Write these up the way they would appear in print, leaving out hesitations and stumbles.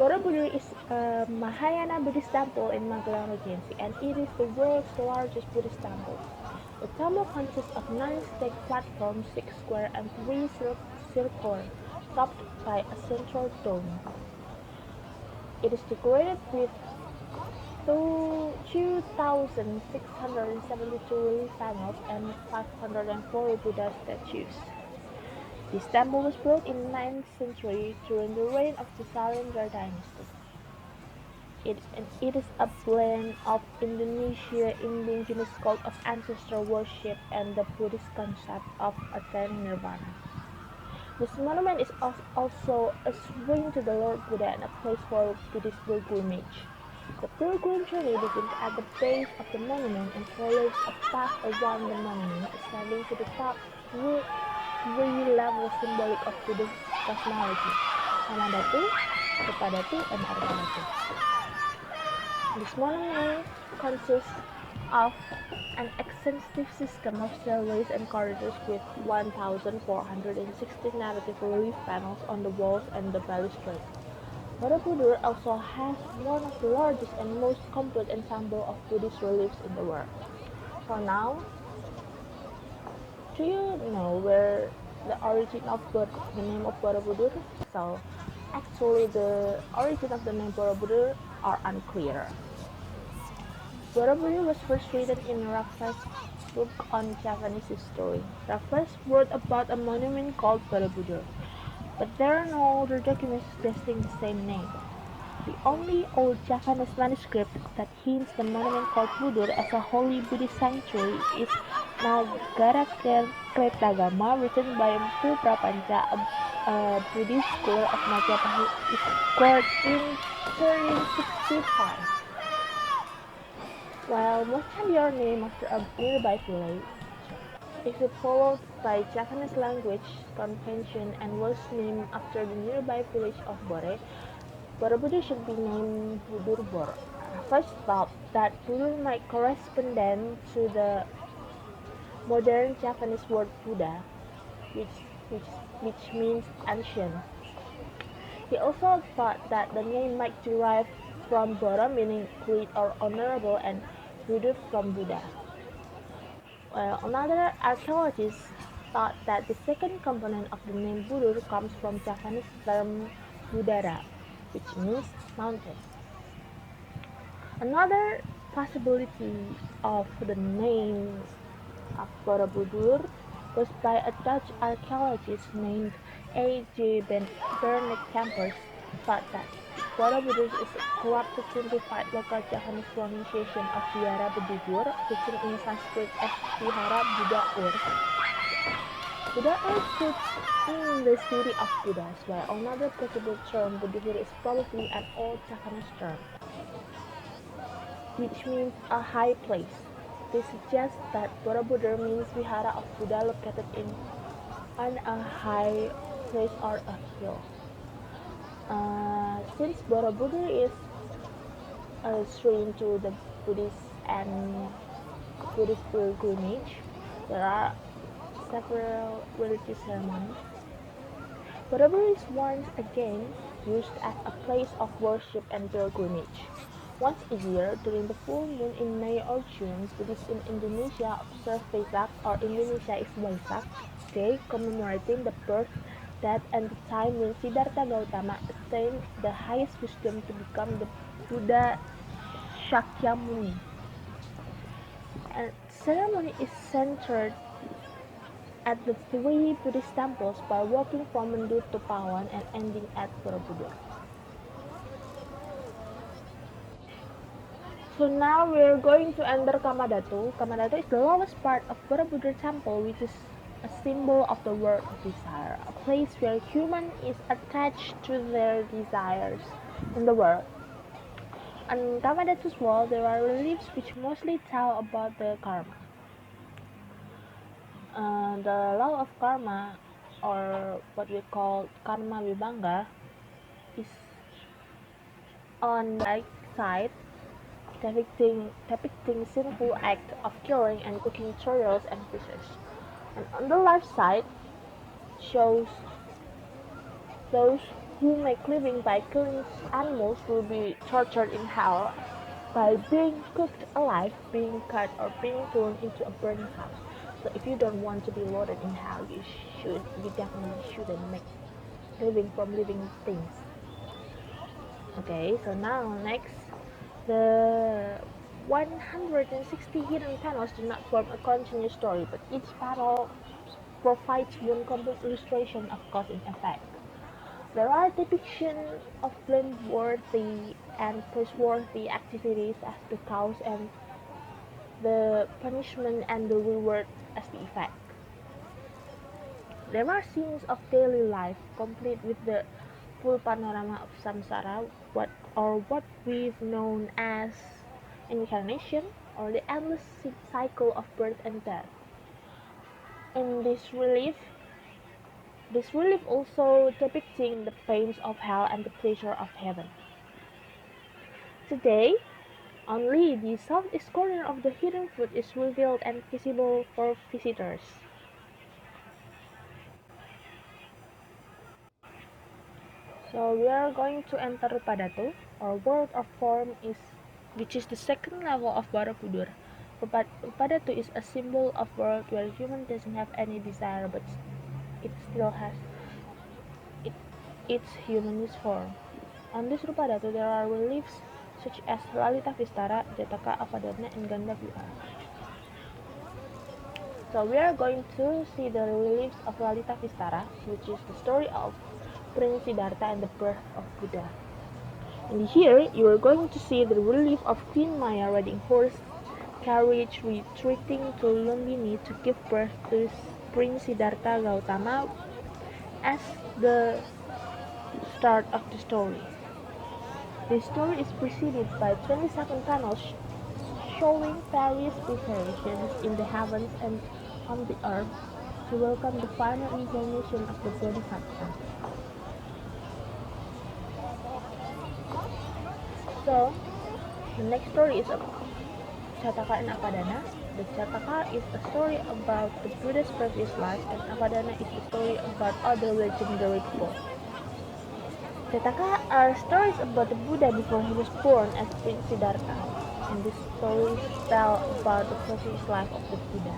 Borobudur is a Mahayana Buddhist temple in Magelang Regency, and it is the world's largest Buddhist temple. The temple consists of 9 stake platforms, 6 square and 3 circular, topped by a central dome. It is decorated with 2,672 relief panels and 504 Buddha statues. This temple was built in the 9th century during the reign of the Sailendra dynasty. It is a blend of Indonesian indigenous cult of ancestral worship and the Buddhist concept of attaining nirvana. This monument is also a shrine to the Lord Buddha and a place for Buddhist pilgrimage. The pilgrim journey begins at the base of the monument and follows a path around the monument, ascending to the top through 3 levels symbolic of Buddhist cosmology: Kamadhatu, Kepadatu, and Argadatu. This monument consists of an extensive system of stairways and corridors with 1,460 narrative relief panels on the walls and the balustrade. Borobudur also has one of the largest and most complete ensemble of Buddhist reliefs in the world. So now, do you know where the origin of the name of Borobudur? So, actually, the origin of the name Borobudur are unclear. Borobudur was first written in Rafa's book on Javanese history. Rafa wrote about a monument called Borobudur, but there are no other documents suggesting the same name. The only old Javanese manuscript that hints the monument called Budur as a holy Buddhist sanctuary is Nagara Kretagama, written by Mpu Prapanca, a Buddhist scholar of Majapahit court in 1365. While most Candi are named after a nearby village, if it followed by Javanese language convention and was named after the nearby village of Bore, Borobudur should be named Budurbor. I first thought that Budur might correspond then to the modern Japanese word Buddha, which, which, which means ancient. He also thought that the name might derive from Boro, meaning great or honorable, and Budur from Buddha. While another archaeologist thought that the second component of the name Budur comes from Javanese term Budara, which means mountain. Another possibility of the name of Borobudur was by a Dutch archaeologist named A. J. Bernard Campers, thought that Borobudur is a corrupted simplified local Javanese pronunciation of Vihara Borobudur, written in Sanskrit as Vihara Buddha Ur. Buddha Ur could mean the city of Buddhas, while another possible term Borobudur is probably an old Javanese term, which means a high place. This suggests that Borobudur means vihara of Buddha located on a high place or a hill. Since Borobudur is a shrine to the Buddhist and Buddhist pilgrimage, there are several religious ceremonies. Borobudur is once again used as a place of worship and pilgrimage. Once a year, during the full moon in May or June, Buddhists in Indonesia observe Vesak, or Indonesia is Waisak Day, commemorating the birth, death, and the time when Siddhartha Gautama attained the highest wisdom to become the Buddha Shakyamuni. And the ceremony is centered at the 3 Buddhist temples by walking from Mendur to Pawan and ending at Borobudur. So now we're going to enter Kamadhatu. Kamadhatu is the lowest part of Borobudur temple, which is a symbol of the world of desire, a place where human is attached to their desires in the world. On Kamadhatu's wall, there are reliefs which mostly tell about the karma. The law of karma, or what we call karma vibhanga, is on the right side, depicting sinful act of killing and cooking turtles and fishes, and on the left side shows those who make living by killing animals will be tortured in hell by being cooked alive, being cut, or being thrown into a burning house. So if you don't want to be loaded in hell, you definitely shouldn't make living from living things. Okay, so now next, the 160 hidden panels do not form a continuous story, but each panel provides one complete illustration of cause and effect. There are depictions of blameworthy and praiseworthy activities as the cause and the punishment and the reward as the effect. There are scenes of daily life complete with the full panorama of samsara, what we've known as incarnation, or the endless cycle of birth and death. In this relief also depicting the pains of hell and the pleasure of heaven. Today, only the southeast corner of the hidden foot is revealed and visible for visitors. So we are going to enter Rupadatu, or world of form, which is the second level of Borobudur. Rupadatu is a symbol of world where human doesn't have any desire, but it still has its humanist form. On this Rupadatu there are reliefs such as Lalita Vistara, Jataka Apadana, and Gandavira. So we are going to see the reliefs of Lalita Vistara, which is the story of Prince Siddhartha and the birth of Buddha. And here you are going to see the relief of Queen Maya riding horse carriage retreating to Lumbini to give birth to Prince Siddhartha Gautama as the start of the story. The story is preceded by 27 panels showing various preparations in the heavens and on the earth to welcome the final incarnation of the Bodhisattva. So, the next story is about Jataka and Apadana. The Jataka is a story about the Buddha's previous life, and Apadana is a story about other legendary people. Jataka are stories about the Buddha before he was born as Prince Siddhartha, and these stories tell about the previous life of the Buddha.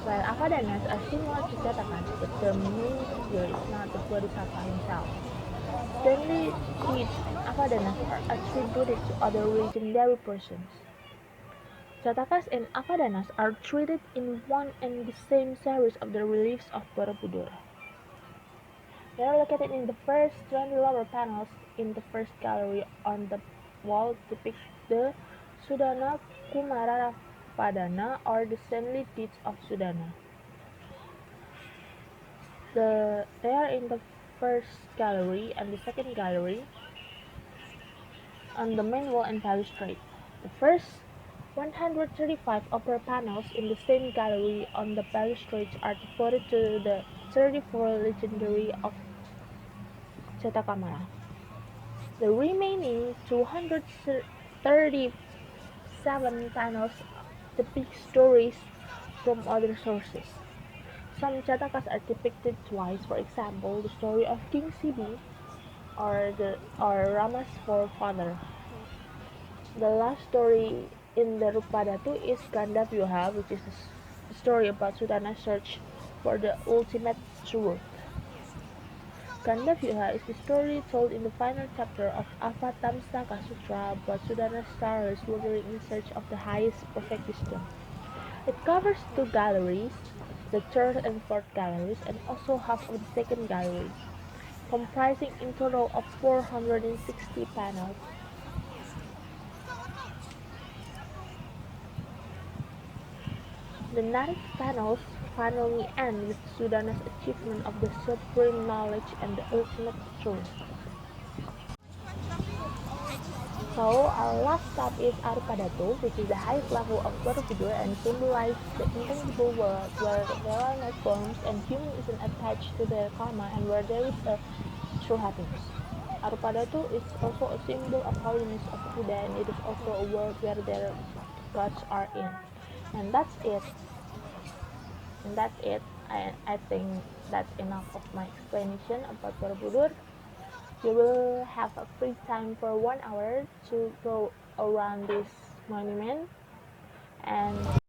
While Apadanas are similar to Jatakas, but the main figure is not the Bodhisattva himself. Stanley deeds and Apadanas are attributed to other legendary persons. Jatakas and Apadanas are treated in one and the same series of the reliefs of Borobudur. They are located in the first 20 lower panels. In the first gallery on the wall depicts the Sudana Kumara Padana, or the saintly deeds of Sudana. They are in the first gallery and the second gallery on the main wall and balustrade. The first 135 upper panels in the same gallery on the balustrades are devoted to the 34 legendary of Jatakamara. The remaining 237 panels depict stories from other sources. Some Jatakas are depicted twice, for example, the story of King Sibi or Rama's forefather. The last story in the Rupadatu is Gandavyuha, which is the story about Sudana's search for the ultimate truth. Gandavyuha is the story told in the final chapter of Avatamsaka Sutra about Sudana's sorrows wandering in search of the highest perfect wisdom. It covers two galleries, the third and fourth galleries, and also half of the second gallery, comprising in total of 460 panels. The narrative panels finally end with Sudana's achievement of the supreme knowledge and the ultimate truth. So our last stop is Arupadatu, which is the highest level of Borobudur and symbolizes the intangible world where there are no forms and human isn't attached to their karma and where there is a true happiness. Arupadatu is also a symbol of holiness of Buddha, and it is also a world where their gods are in. And that's it. I think that's enough of my explanation about Borobudur. You will have a free time for 1 hour to go around this monument, and